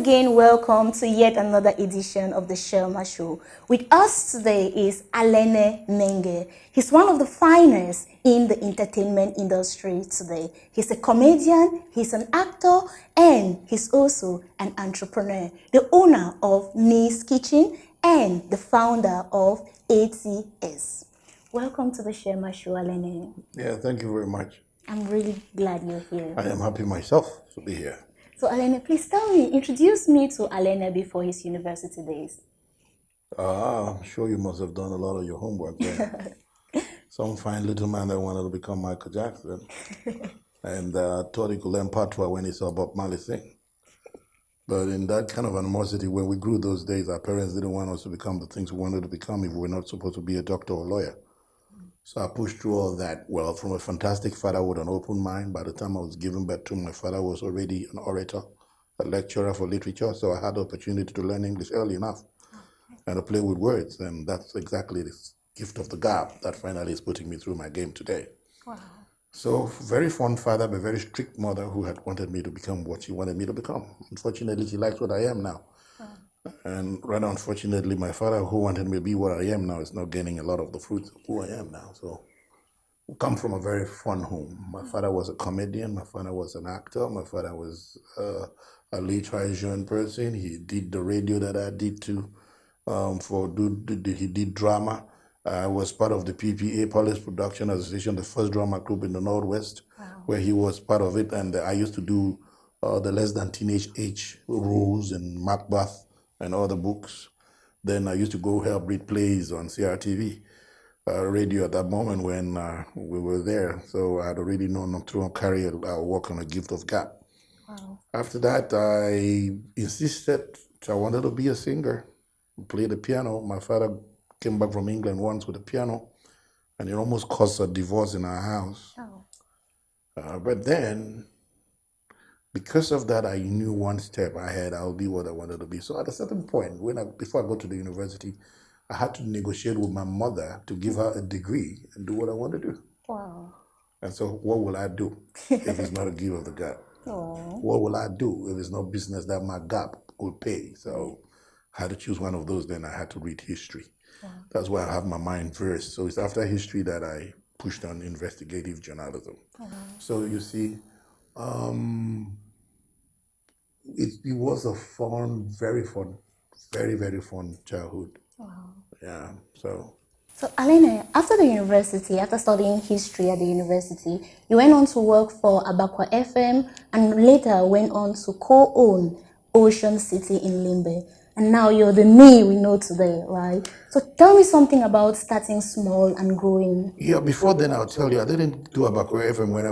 again welcome to yet another edition of the Shirlma Show. With us today is Alenne Menget. He's one of the finest in the entertainment industry today. He's a comedian, he's an actor, and he's also an entrepreneur, the owner of Ni's Kitchen and the founder of ATS. Welcome to the Shirlma Show, Alenne. Yeah, thank you very much. I'm really glad you're here. I am happy myself to be here. So Alenne, please introduce me to Alenne before his university days. I'm sure you must have done a lot of your homework there. Some fine little man that wanted to become Michael Jackson and thought he could learn patois when he saw Bob Marley sing. But in that kind of animosity, when we grew those days, our parents didn't want us to become the things we wanted to become if we were not supposed to be a doctor or a lawyer. So I pushed through all that. Well, from a fantastic father with an open mind, by the time I was giving birth to my father was already an orator, a lecturer for literature, so I had the opportunity to learn English early enough and to play with words, and that's exactly the gift of the gab that finally is putting me through my game today. Wow. So very fond father, but very strict mother who had wanted me to become what she wanted me to become. Unfortunately, she likes what I am now. And rather unfortunately, my father, who wanted me to be what I am now, is not getting a lot of the fruits of who I am now. So we come from a very fun home. My father was a comedian. My father was an actor. My father was a literary person. He did the radio that I did too. He did drama. I was part of the PPA, Police Production Association, the first drama group in the Northwest, where he was part of it. And I used to do the less than teenage age roles in Macbeth and other books. Then I used to go help read plays on CRTV radio at that moment when we were there. So I had already known through a career I work on a gift of gab. Wow. After that, I insisted I wanted to be a singer, play the piano. My father came back from England once with a piano, and it almost caused a divorce in our house. But then, because of that, I knew one step ahead, I'll be what I wanted to be. So at a certain point, before I go to the university, I had to negotiate with my mother to give her a degree and do what I want to do. Wow. And so what will I do if it's not a gift of the gab? What will I do if it's not business that my gap could pay? So I had to choose one of those. Then I had to read history. That's why I have my mind versed. So it's after history that I pushed on investigative journalism. So you see, it was a fun, very fun, very, very fun childhood. Wow. Yeah, so Alenne, after the university, after studying history at the university, you went on to work for Abakwa FM and later went on to co-own Ocean City in Limbe. And now you're the me we know today, right? So tell me something about starting small and growing. Yeah, before then I'll tell you, I didn't do Abakwa FM when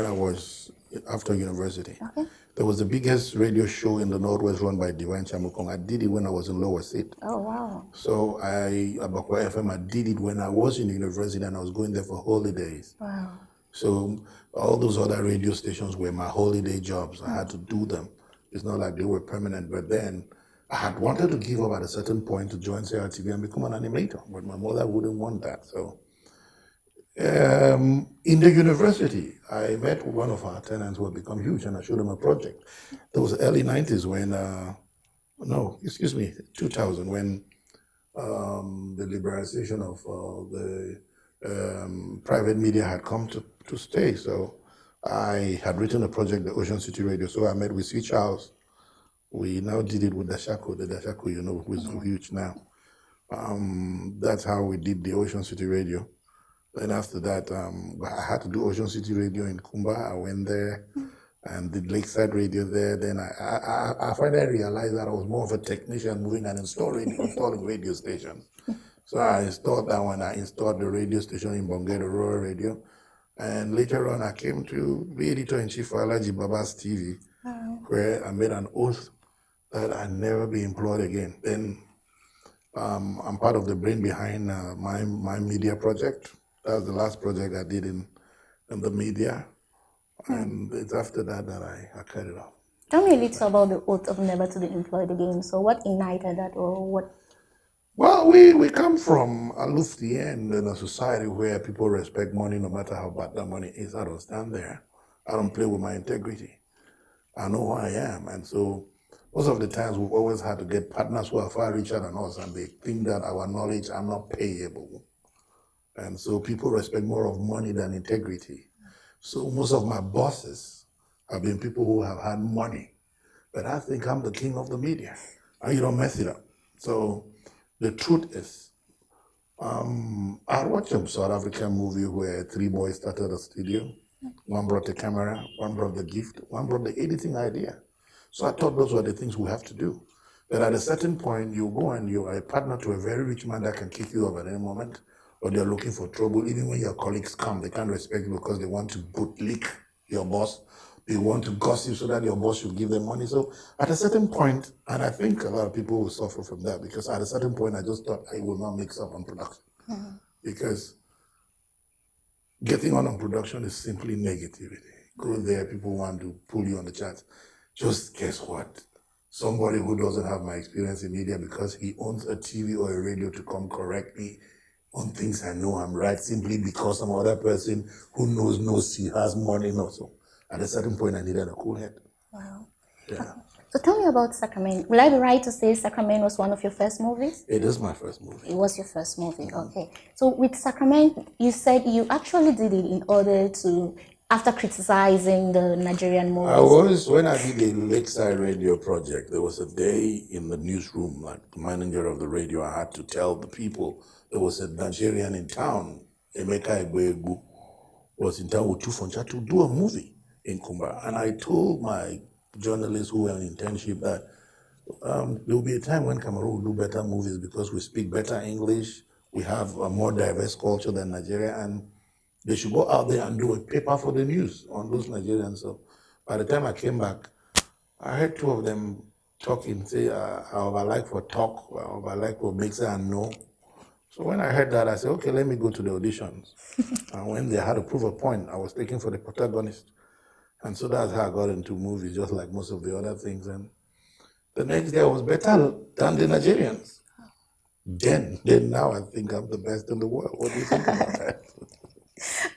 I was after university. Okay. There was the biggest radio show in the Northwest run by Divine Chamukong. I did it when I was in Lower State. Oh, wow. So Abakwa FM, I did it when I was in university and I was going there for holidays. Wow. So all those other radio stations were my holiday jobs. I had to do them. It's not like they were permanent, but then I had wanted to give up at a certain point to join CRTV and become an animator, but my mother wouldn't want that. So in the university, I met one of our tenants who had become huge, and I showed him a project. It was the early 90s when, 2000, when the liberalization of the private media had come to stay. So I had written a project, the Ocean City Radio. So I met with Switch House. We now did it with the Dashako, who is huge now. That's how we did the Ocean City Radio. Then after that, I had to do Ocean City Radio in Kumba. I went there and did Lakeside Radio there. Then I finally realized that I was more of a technician moving and installing radio stations. So I installed that one. I installed the radio station in Bongeda Rural Radio. And later on, I came to be editor-in-chief for Alaji Baba's TV, where I made an oath that I'd never be employed again. Then I'm part of the brain behind my media project. That was the last project I did in the media. And it's after that I cut it off. Tell me a little about the oath of never to be employed again. So what ignited that, or what? Well, we come from Alufti end in a society where people respect money no matter how bad that money is. I don't stand there. I don't play with my integrity. I know who I am. And so most of the times we've always had to get partners who are far richer than us, and they think that our knowledge are not payable. And so people respect more of money than integrity. So most of my bosses have been people who have had money, but I think I'm the king of the media, and you don't mess it up. So the truth is, I watched a South African movie where three boys started a studio. One brought the camera, one brought the gift, one brought the editing idea. So I thought those were the things we have to do. But at a certain point, you go and you are a partner to a very rich man that can kick you off at any moment, or they're looking for trouble. Even when your colleagues come, they can't respect you because they want to bootlick your boss. They want to gossip so that your boss should give them money. So at a certain point, and I think a lot of people will suffer from that, because at a certain point, I just thought I will not mix up on production. Because getting on production is simply negativity. Go there, people want to pull you on the chat. Just guess what? Somebody who doesn't have my experience in media, because he owns a TV or a radio, to come correct me on things I know I'm right, simply because some other person who knows he has money knows. So at a certain point, I needed a cool head. Wow. Yeah. So tell me about Sacramento. Will I be right to say Sacramento was one of your first movies? It is my first movie. It was your first movie, okay. So with Sacramento, you said you actually did it in order to, after criticizing the Nigerian movies. When I did the Lakeside Radio project, there was a day in the newsroom, like the manager of the radio, I had to tell the people there was a Nigerian in town, Emeka Egwegu, was in town with Chufoncha to do a movie in Kumba. And I told my journalists who were on internship that there will be a time when Cameroon will do better movies because we speak better English, we have a more diverse culture than Nigeria, and they should go out there and do a paper for the news on those Nigerians. So by the time I came back, I heard two of them talking, say, how I like for talk, how I like for mix and know. So when I heard that, I said, okay, let me go to the auditions. And when they had to prove a point, I was taken for the protagonist. And so that's how I got into movies, just like most of the other things. And the next day I was better than the Nigerians. Then now I think I'm the best in the world. What do you think about that?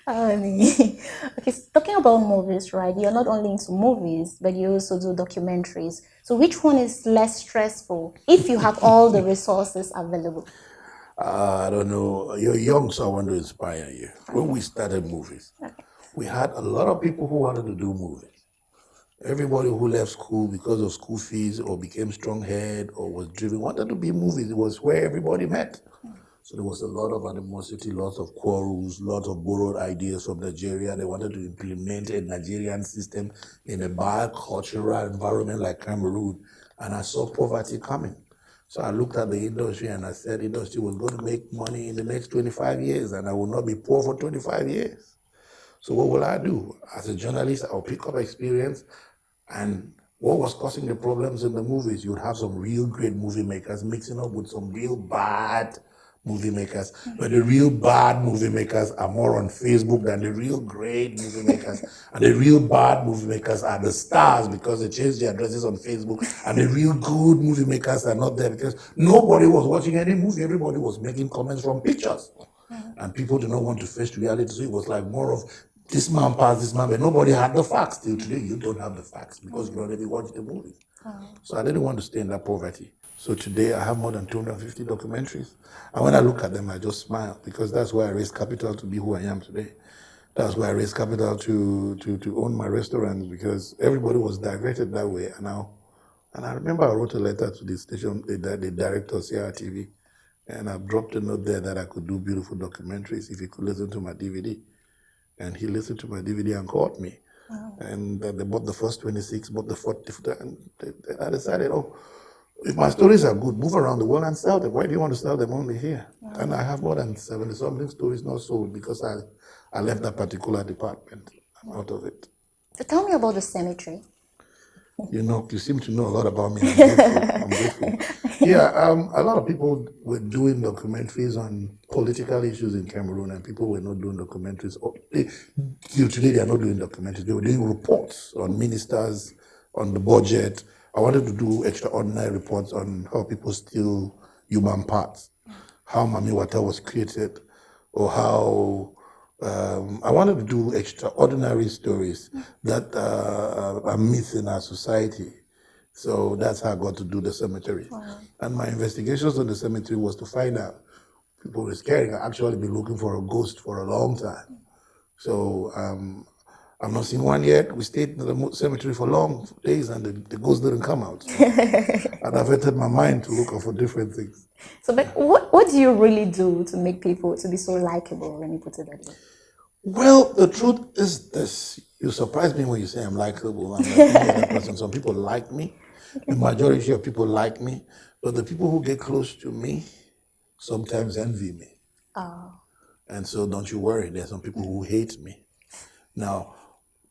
Okay, so talking about movies, right? You're not only into movies, but you also do documentaries. So which one is less stressful if you have all the resources available? I don't know. You're young, so I want to inspire you. When we started movies, we had a lot of people who wanted to do movies. Everybody who left school because of school fees or became strong-head or was driven wanted to be movies. It was where everybody met. So there was a lot of animosity, lots of quarrels, lots of borrowed ideas from Nigeria. They wanted to implement a Nigerian system in a bicultural environment like Cameroon. And I saw poverty coming. So I looked at the industry and I said, industry was going to make money in the next 25 years and I will not be poor for 25 years. So what will I do? As a journalist, I'll pick up experience. And what was causing the problems in the movies? You'd have some real great movie makers mixing up with some real bad movie makers. But the real bad movie makers are more on Facebook than the real great movie makers. And the real bad movie makers are the stars because they changed their addresses on Facebook. And the real good movie makers are not there because nobody was watching any movie. Everybody was making comments from pictures. And people do not want to face reality. So it was like more of this man passed this man, but nobody had the facts. Till today, you don't have the facts because you already watched the movie. So I didn't want to stay in that poverty. So today I have more than 250 documentaries. And when I look at them, I just smile because that's why I raised capital to be who I am today. That's why I raised capital to own my restaurants because everybody was diverted that way. And I remember I wrote a letter to the station, the director of CRTV, and I dropped a note there that I could do beautiful documentaries if he could listen to my DVD. And he listened to my DVD and called me. Wow. And they bought the first 26, bought the 40, and I decided, oh, if my stories are good, move around the world and sell them. Why do you want to sell them only here? Wow. And I have more than 70-something stories not sold because I left that particular department. I'm out of it. So tell me about the cemetery. You seem to know a lot about me. I'm grateful. Yeah, a lot of people were doing documentaries on political issues in Cameroon, and people were not doing documentaries. Till today, they are not doing documentaries. They were doing reports on ministers, on the budget. I wanted to do extraordinary reports on how people steal human parts, how Mami Wata was created, or how I wanted to do extraordinary stories that are myths in our society. So that's how I got to do the cemetery. And my investigations on the cemetery was to find out people were scared. I actually been looking for a ghost for a long time. So I've not seen one yet. We stayed in the cemetery for long days and the ghost didn't come out. So I diverted my mind to look for different things. So, but what do you really do to make people to be so likable? Let me put it that way. Well, the truth is this. You surprise me when you say I'm likable. I'm like any other person. Some people like me. The majority of people like me. But the people who get close to me sometimes envy me. Oh. And so don't you worry. There's some people who hate me. Now,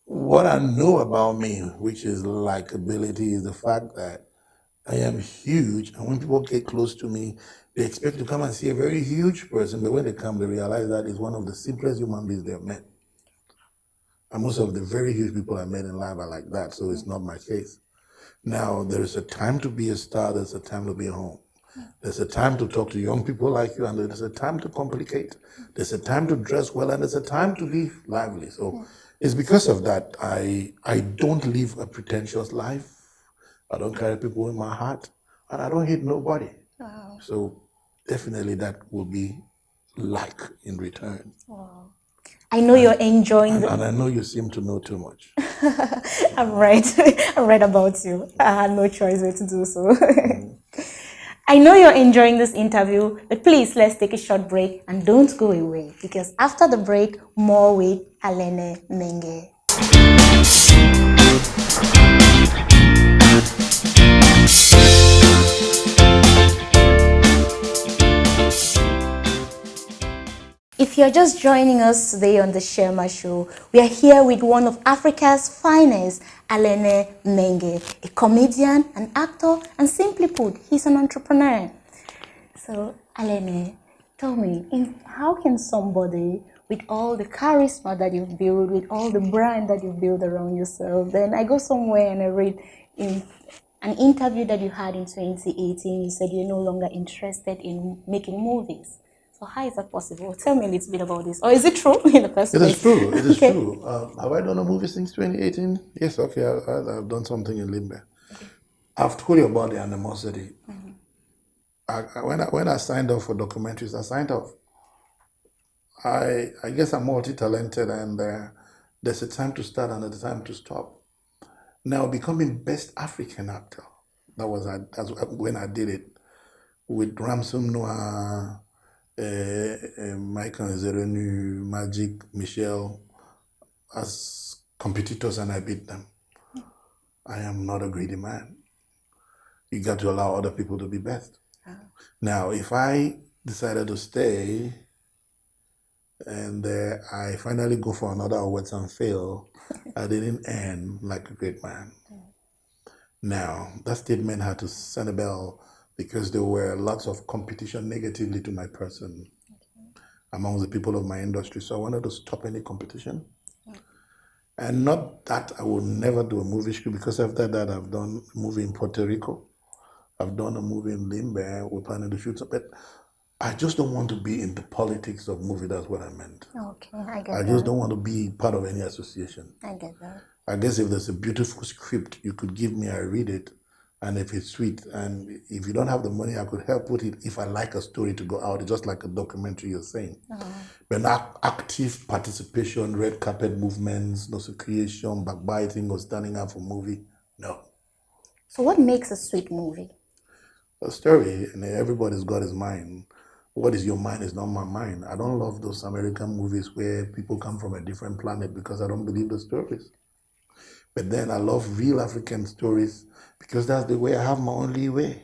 what I know about me, which is likability, is the fact that I am huge. And when people get close to me, they expect to come and see a very huge person. But when they come, they realize that it's one of the simplest human beings they've met. And most of the very huge people I met in life are like that, so it's not my case. Now, there's a time to be a star, there's a time to be home. There's a time to talk to young people like you, and there's a time to complicate. There's a time to dress well, and there's a time to be lively. So it's because of that I don't live a pretentious life. I don't carry people in my heart, and I don't hate nobody. Wow. So definitely that will be like in return. Wow. I know you're enjoying And I know you seem to know too much. I'm right. I'm right about you. I had no choice but to do so. I know you're enjoying this interview, but please let's take a short break and don't go away because after the break, more with Alenne Menget. If you're just joining us today on the Shirlma Show, we are here with one of Africa's finest, Alenne Menget, a comedian, an actor, and simply put, he's an entrepreneur. So, Alenne, tell me, how can somebody with all the charisma that you've built, with all the brand that you've built around yourself, then I go somewhere and I read in an interview that you had in 2018, you said you're no longer interested in making movies. So how is that possible? Tell me a little bit about this. Or is it true in the first place? It is true. It is true. Have I done a movie since 2018? Yes, okay. I've done something in Limbe. Okay. I've told you about the animosity. When I signed up for documentaries, I signed up. I guess I'm multi-talented and there's a time to start and there's a time to stop. Now, becoming Best African Actor, that's when I did it with Ramsum Noah, Michael Zerenu, Magic, Michelle, as competitors, and I beat them. I am not a greedy man. You got to allow other people to be best. Now, if I decided to stay and I finally go for another awards and fail, I didn't end like a great man. Now, that statement had to send a bell because there were lots of competition negatively to my person among the people of my industry. So I wanted to stop any competition. And not that I will never do a movie script, because after that I've done a movie in Puerto Rico. I've done a movie in Limbe. We're planning to shoot some, but I just don't want to be in the politics of movie. That's what I meant. Okay, I get I just don't want to be part of any association. I get that. I guess if there's a beautiful script you could give me, I read it. And if it's sweet, and if you don't have the money, I could help with it if I like a story to go out. It's just like a documentary you're saying. But not active participation, red carpet movements, no creation, backbiting, or standing up for movie. No. So what makes a sweet movie? A story, and everybody's got his mind. What is your mind is not my mind. I don't love those American movies where people come from a different planet because I don't believe the stories. But then I love real African stories because that's the way I have my only way.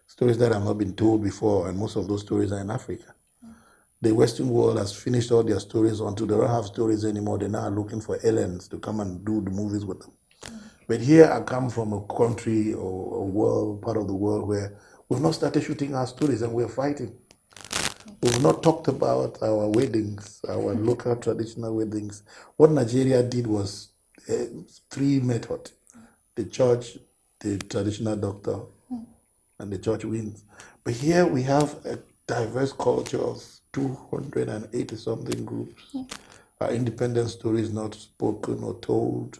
Stories that have not been told before, and most of those stories are in Africa. The Western world has finished all their stories until they don't have stories anymore. They're now looking for aliens to come and do the movies with them. But here I come from a country or a world, part of the world where we've not started shooting our stories and we're fighting. We've not talked about our weddings, our local traditional weddings. What Nigeria did was three methods: the church, the traditional doctor, and the church wins. But here we have a diverse culture of 280 something groups. Our independent story is not spoken or told.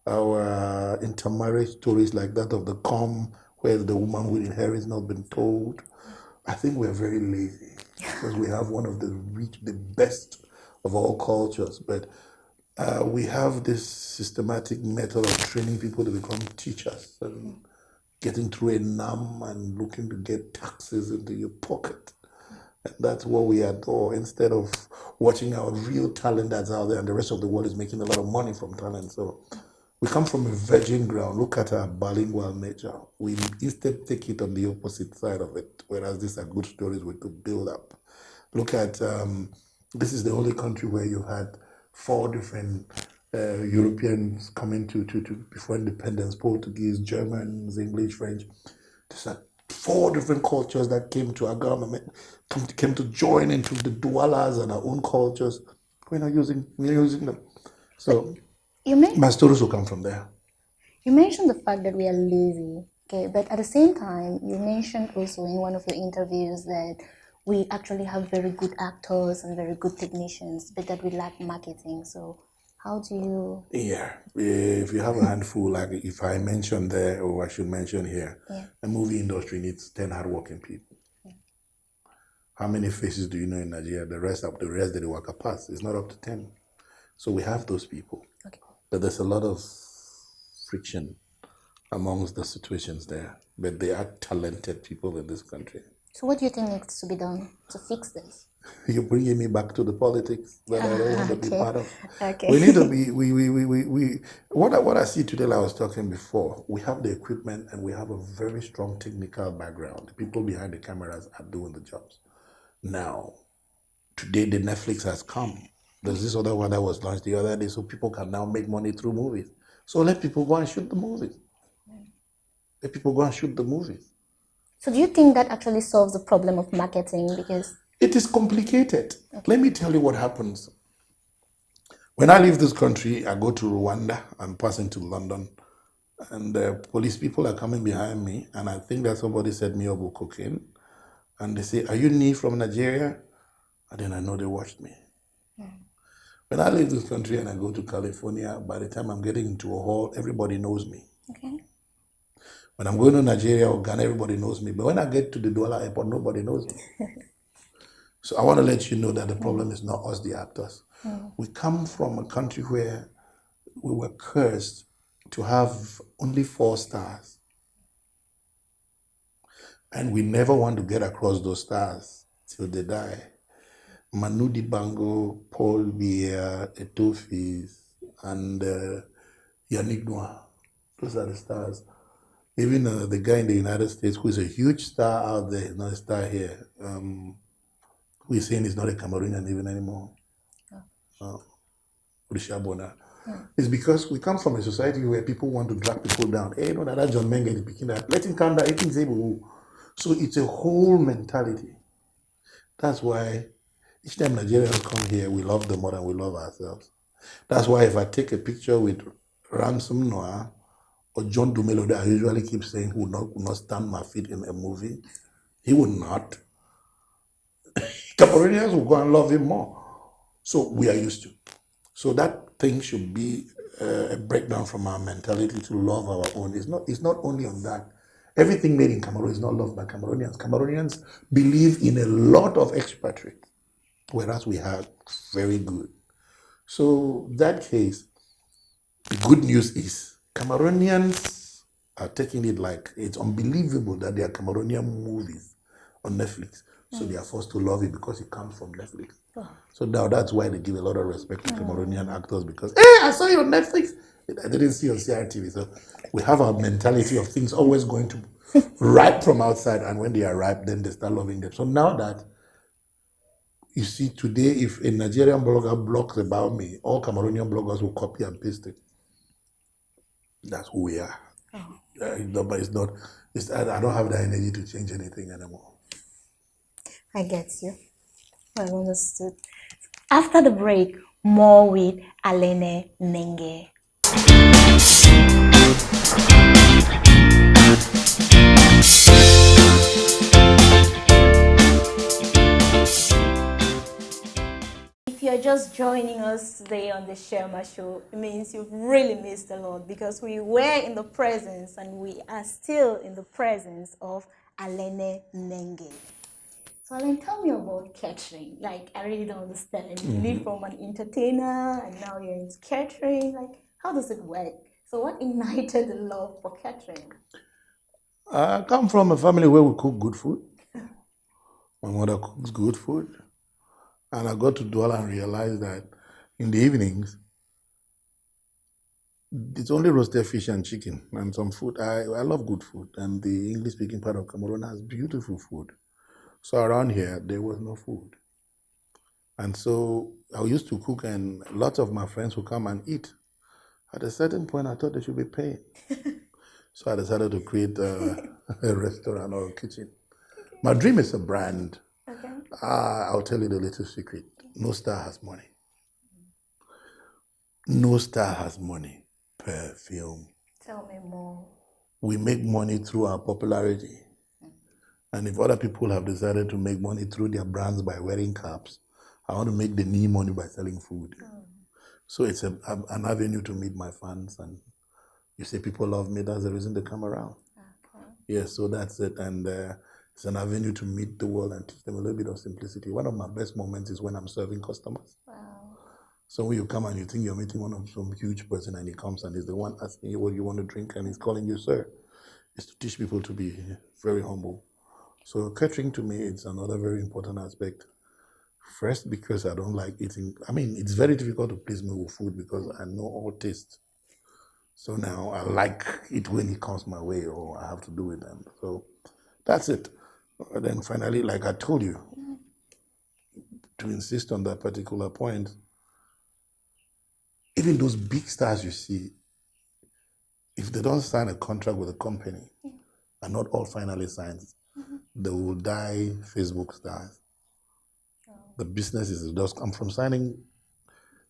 our intermarriage stories like that of the calm, where the woman will inherit not been told. I think we're very lazy because we have one of the best of all cultures, but we have this systematic method of training people to become teachers and getting through a NAM and looking to get taxes into your pocket. And that's what we adore instead of watching our real talent that's out there, and the rest of the world is making a lot of money from talent. So we come from a virgin ground. Look at our bilingual nature. We instead take it on the opposite side of it, whereas these are good stories we could build up. Look at this is the only country where you had 4 different Europeans coming to before independence: Portuguese, Germans, English, French. These are 4 different cultures that came to our government, came to join into the Doualas and our own cultures. We're using them. So my stories will come from there. You mentioned the fact that we are lazy, okay, but at the same time, you mentioned also in one of your interviews that we actually have very good actors and very good technicians, but that we lack marketing. So how do you... Yeah, if you have a handful, like if I mention there, or I should mention here, the movie industry needs 10 hardworking people. How many faces do you know in Nigeria? The rest that they work past. It's not up to 10. So we have those people. Okay. But there's a lot of friction amongst the situations there. But they are talented people in this country. So what do you think needs to be done to fix this? You're bringing me back to the politics that I don't want to be part of. Okay. We need to be, what I see today, like I was talking before, we have the equipment and we have a very strong technical background. The people behind the cameras are doing the jobs. Now, today the Netflix has come. There's this other one that was launched the other day, so people can now make money through movies. So let people go and shoot the movies. Let people go and shoot the movies. So do you think that actually solves the problem of marketing? Because it is complicated. Okay. Let me tell you what happens. When I leave this country, I go to Rwanda, I'm passing to London, and the police people are coming behind me, and I think that somebody set me up with cocaine, and they say, "Are you Nee from Nigeria?" And then I know they watched me. When I leave this country and I go to California, by the time I'm getting into a hall, everybody knows me. Okay. When I'm going to Nigeria or Ghana, everybody knows me. But when I get to the Douala airport, nobody knows me. So I want to let you know that the problem is not us, the actors. We come from a country where we were cursed to have only 4 stars. And we never want to get across those stars till they die. Manu Dibango, Paul Biya, Etofis, and Yannick Noir. Those are the stars. Even the guy in the United States who is a huge star out there, not a star here, who is saying he's not a Cameroonian even anymore. It's because we come from a society where people want to drag people down. Hey, no, that John Menget is picking that. Let him come down. So it's a whole mentality. That's why each time Nigerians come here, we love them more than we love ourselves. That's why if I take a picture with Ransom Noir or John Dumelo, that I usually keep saying would not stand my feet in a movie, he would not. Cameroonians will go and love him more. So we are used to. So that thing should be a breakdown from our mentality to love our own. It's not only on that. Everything made in Cameroon is not loved by Cameroonians. Cameroonians believe in a lot of expatriates, whereas we have very good. So that case, the good news is Cameroonians are taking it like it's unbelievable that there are Cameroonian movies on Netflix. So they are forced to love it because it comes from Netflix. So now that's why they give a lot of respect to Cameroonian actors because, hey, I saw you on Netflix. I didn't see you on CRTV. So we have our mentality of things always going to ripe from outside, and when they are ripe, then they start loving them. So now that you see today, if a Nigerian blogger blogs about me, all Cameroonian bloggers will copy and paste it. That's who we are. But it's not. I don't have the energy to change anything anymore. I get you. Well understood. After the break, more with Alenne Menget. If you're just joining us today on the Shirlma Show, it means you've really missed a lot because we were in the presence and we are still in the presence of Alenne Menget. So Alenne, tell me about catering. Like, I really don't understand. You leave from an entertainer and now you're into catering. Like, how does it work? So what ignited the love for catering? I come from a family where we cook good food. My mother cooks good food. And I got to dwell and realize that in the evenings, it's only roasted fish and chicken and some food. I love good food. And the English-speaking part of Cameroon has beautiful food. So around here, there was no food. And so I used to cook and lots of my friends would come and eat. At a certain point, I thought they should be paid. So I decided to create a restaurant or a kitchen. My dream is a brand. Okay. I'll tell you the little secret. No star has money. No star has money per film. Tell me more. We make money through our popularity. And if other people have decided to make money through their brands by wearing caps, I want to make the knee money by selling food. So it's an avenue to meet my fans. And you say people love me, that's the reason they come around. Okay. Yes, so that's it. And it's an avenue to meet the world and teach them a little bit of simplicity. One of my best moments is when I'm serving customers. Wow. So when you come and you think you're meeting one of some huge person and he comes and he's the one asking you what you want to drink and he's calling you sir, is to teach people to be very humble. So catering to me is another very important aspect. First, because I don't like eating. I mean, it's very difficult to please me with food because I know all taste. So now I like it when it comes my way or I have to do with them. So that's it. And then finally, like I told you, to insist on that particular point, even those big stars you see, if they don't sign a contract with a company, and not all finally signs, they will die Facebook stars. The business is just, I'm from signing,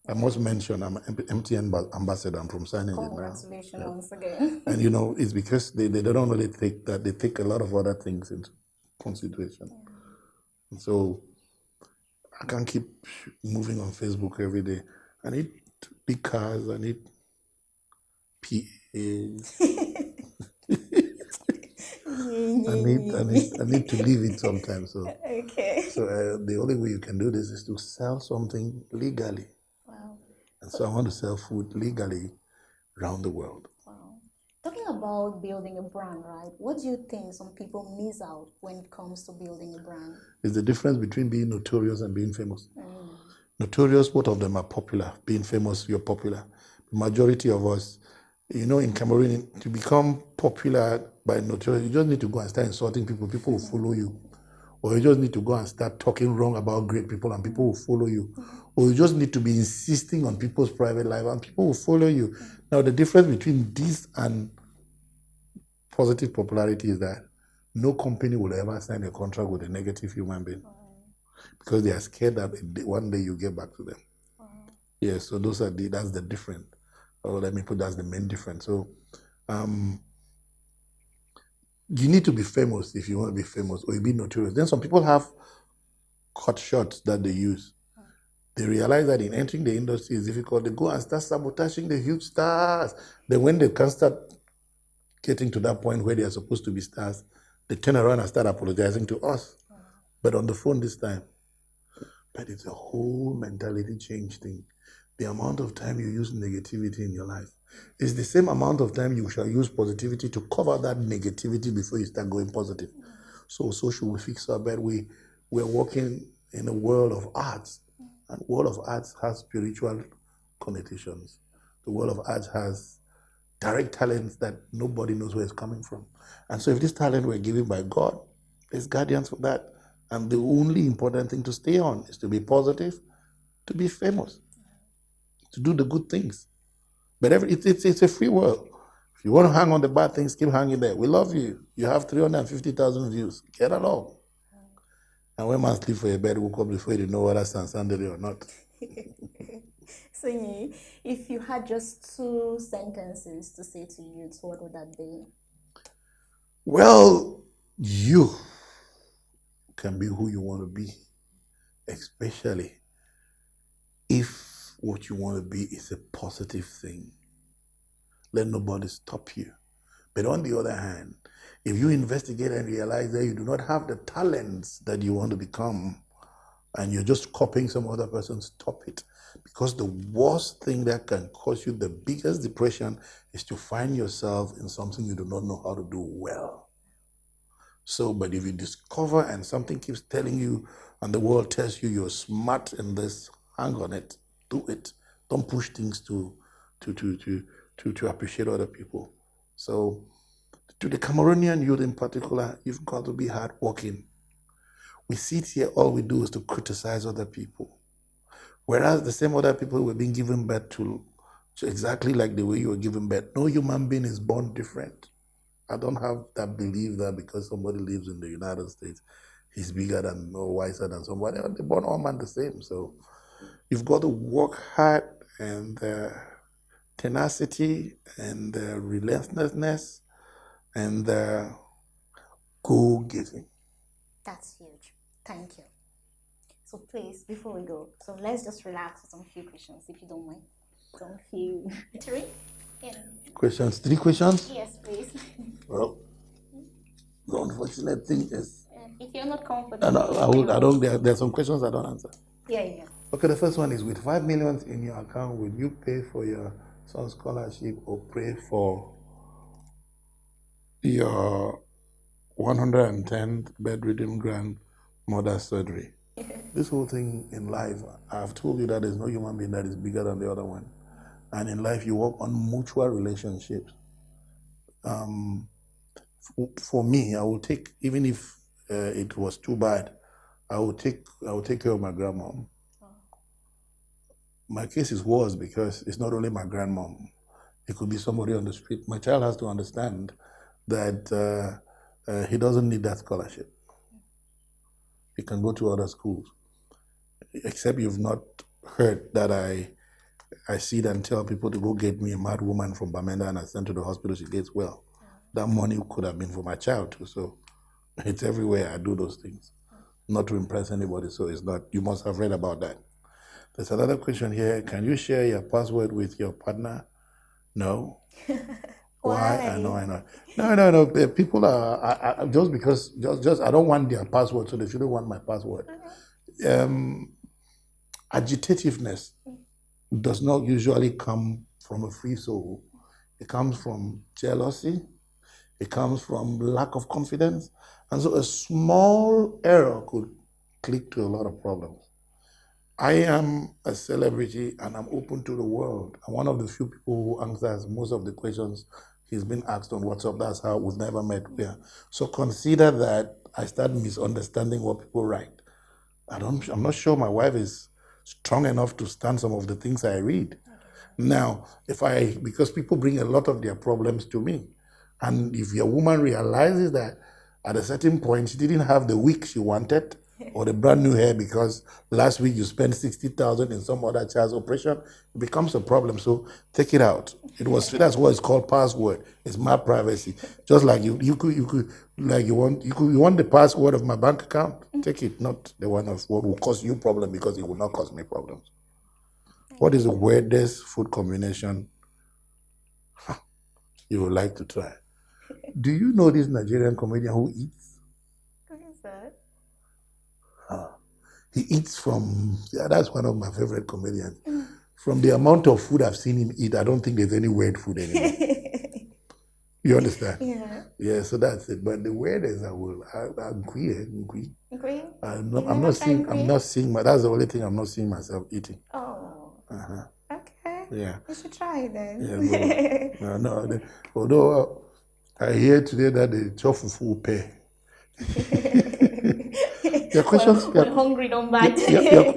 I must mention, I'm an MTN ambassador, I'm from signing it now. Congratulations once again. And you know, it's because they don't really take that, they take a lot of other things into consideration. And so I can't keep moving on Facebook every day. I need big cars, I need PAs. I need to leave it sometimes. So, Okay. so the only way you can do this is to sell something legally. Wow. And so I want to sell food legally around the world. Wow. Talking about building a brand, right? What do you think some people miss out when it comes to building a brand? It's the difference between being notorious and being famous. Notorious, both of them are popular. Being famous, you're popular. The majority of us, you know, in Cameroon, to become popular by notorious, you just need to go and start insulting people. People will follow you. Or you just need to go and start talking wrong about great people and people will follow you. Or you just need to be insisting on people's private life and people will follow you. Now, the difference between this and positive popularity is that no company will ever sign a contract with a negative human being because they are scared that one day you get back to them. Yes, so that's the difference. Or let me put that's the main difference. So you need to be famous if you want to be famous, or you be notorious. Then some people have cut shots that they use. They realize that in entering the industry is difficult. They go and start sabotaging the huge stars. Then when they can start getting to that point where they are supposed to be stars, they turn around and start apologizing to us. But on the phone this time. But it's a whole mentality change thing. The amount of time you use negativity in your life is the same amount of time you shall use positivity to cover that negativity before you start going positive. So should we fix our bed? We're working in a world of arts, and the world of arts has spiritual connotations. The world of arts has direct talents that nobody knows where it's coming from. And so if this talent were given by God, there's guardians for that. And the only important thing to stay on is to be positive, to be famous, to do the good things. But it's a free world. If you want to hang on the bad things, keep hanging there. We love you. You have 350,000 views. Get along. And when man sleep for a bed, woke up before you know whether it's Sunday or not. So, if you had just 2 sentences to say to youths, what would that be? Well, you can be who you want to be, especially what you want to be is a positive thing. Let nobody stop you. But on the other hand, if you investigate and realize that you do not have the talents that you want to become, and you're just copying some other person, stop it. Because the worst thing that can cause you the biggest depression is to find yourself in something you do not know how to do well. So, but if you discover and something keeps telling you, and the world tells you you're smart in this, hang on it, do it. Don't push things to appreciate other people. So, to the Cameroonian youth in particular, you've got to be hardworking. We sit here, all we do is to criticize other people. Whereas the same other people were being given birth to exactly like the way you were given birth. No human being is born different. I don't have that belief that because somebody lives in the United States, he's bigger than or wiser than somebody. They're born all man the same. So you've got to work hard and tenacity and relentlessness and go-getting. That's huge. Thank you. So please, before we go, so let's just relax with some few questions, if you don't mind. Some few. Three? Yeah. Questions? 3 questions? Yes, please. Well, the unfortunate thing is, If you're not comfortable, I don't. There are some questions I don't answer. Yeah. Okay, the first one is: with 5 million in your account, will you pay for your son's scholarship or pay for your 110th bedridden grandmother's surgery? This whole thing in life, I've told you that there's no human being that is bigger than the other one. And in life, you work on mutual relationships. For me, I will take, even if it was too bad, I will take care of my grandmom. My case is worse because it's not only my grandmom. It could be somebody on the street. My child has to understand that he doesn't need that scholarship. He can go to other schools. Except you've not heard that I sit and tell people to go get me a mad woman from Bamenda and I send to the hospital, she gets well. That money could have been for my child too. So it's everywhere I do those things. Not to impress anybody, so it's not, you must have read about that. There's another question here. Can you share your password with your partner? No. Why? I know. No. People are just because I don't want their password, so they shouldn't want my password. Agitativeness does not usually come from a free soul. It comes from jealousy. It comes from lack of confidence. And so a small error could lead to a lot of problems. I am a celebrity and I'm open to the world. I'm one of the few people who answers most of the questions he's been asked on WhatsApp. That's how we've never met. Yeah. So consider that I start misunderstanding what people write. I'm not sure my wife is strong enough to stand some of the things I read. Now, because people bring a lot of their problems to me. And if your woman realizes that at a certain point she didn't have the wig she wanted or the brand new hair because last week you spent 60,000 in some other child's operation, it becomes a problem. So take it out. That's what it's called password. It's my privacy. Just like you want the password of my bank account, take it, not the one of what will cause you problem because it will not cause me problems. What is the weirdest food combination you would like to try? Do you know this Nigerian comedian who eats? Who is that? He eats that's one of my favorite comedians. From the amount of food I've seen him eat, I don't think there's any weird food anymore. You understand? Yeah. Yeah, so that's it. But the weirdest I agree. Agree? I'm not seeing that's the only thing I'm not seeing myself eating. Oh. Okay. Yeah. You should try it then. Yeah, no. Although I hear today that the chop fufu pay. Your questions, We're hungry, don't bite.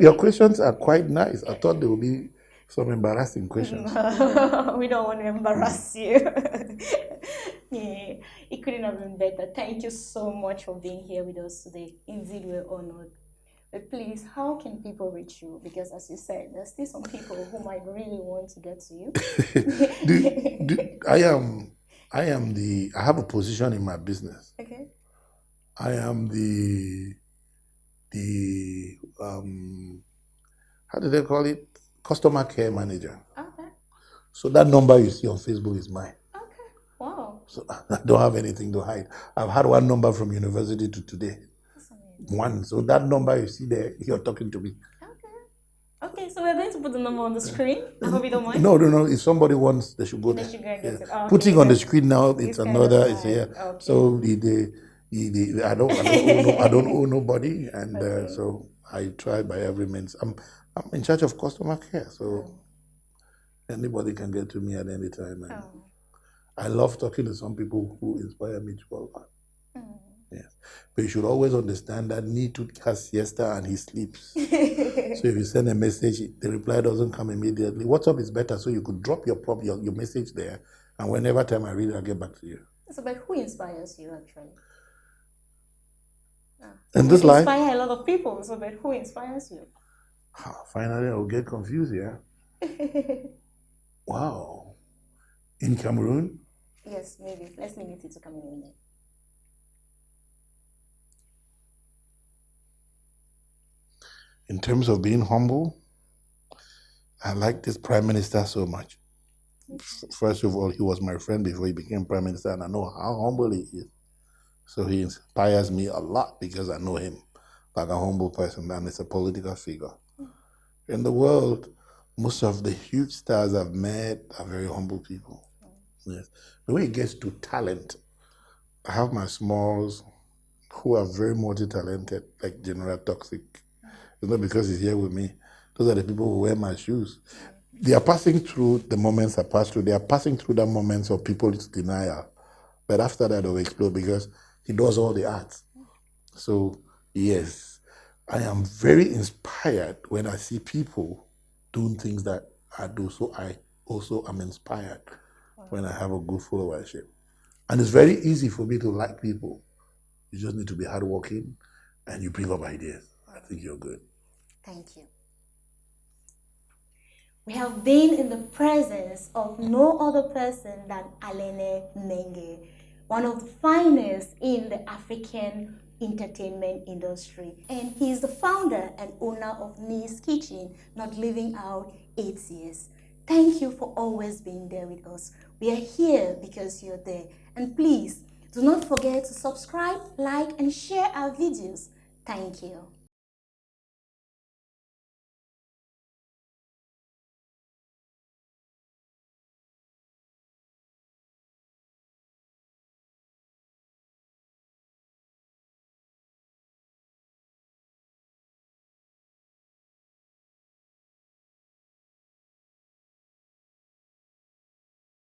your questions are quite nice. I thought there would be some embarrassing questions. We don't want to embarrass you. Yeah, it couldn't have been better. Thank you so much for being here with us today. Indeed, we're honored. But please, how can people reach you? Because as you said, there's still some people who might really want to get to you. I have a position in my business. Okay. I am how do they call it? customer care manager. Okay. So that number you see on Facebook is mine. Okay. Wow. So I don't have anything to hide. I've had one number from university to today. That's amazing. One. So that number you see there, you're talking to me. Okay. Okay, so we're going to put the number on the screen. I hope you don't mind. No. If somebody wants, they should go They there. should go and get Yeah. it. Oh, okay, Putting on the that's- screen now, it's kind of another. It's hard. here. Okay. So I don't owe nobody, and Okay. so I try by every means. I'm in charge of customer care, so anybody can get to me at any time. And I love talking to some people who inspire me to a lot. Yes, but you should always understand that Nitu has siesta and he sleeps. So if you send a message, the reply doesn't come immediately. WhatsApp is better, so you could drop your message there, and whenever time I read it, I'll get back to you. So, but who inspires you actually? In You this life, inspire a lot of people. So, but who inspires you? finally I'll get confused here. Wow. In Cameroon? Yes, maybe. Let's limit it to Cameroon then. In terms of being humble, I like this prime minister so much. First of all, he was my friend before he became prime minister, and I know how humble he is. So he inspires me a lot because I know him like a humble person, and it's a political figure. In the world, most of the huge stars I've met are very humble people. Yes. But when it gets to talent, I have my smalls who are very multi-talented, like General Toxic. It's not because he's here with me. Those are the people who wear my shoes. They are passing through the moments I pass through. They are passing through the moments of people's denial. But after that, they'll explode because he does all the arts. So, yes, I am very inspired when I see people doing things that I do. So I also am inspired when I have a good followership. And it's very easy for me to like people. You just need to be hardworking and you bring up ideas. I think you're good. Thank you. We have been in the presence of no other person than Alenne Menget, one of the finest in the African entertainment industry. And he is the founder and owner of Ni's Kitchen, not living out 8 years. Thank you for always being there with us. We are here because you're there. And please, do not forget to subscribe, like, and share our videos. Thank you.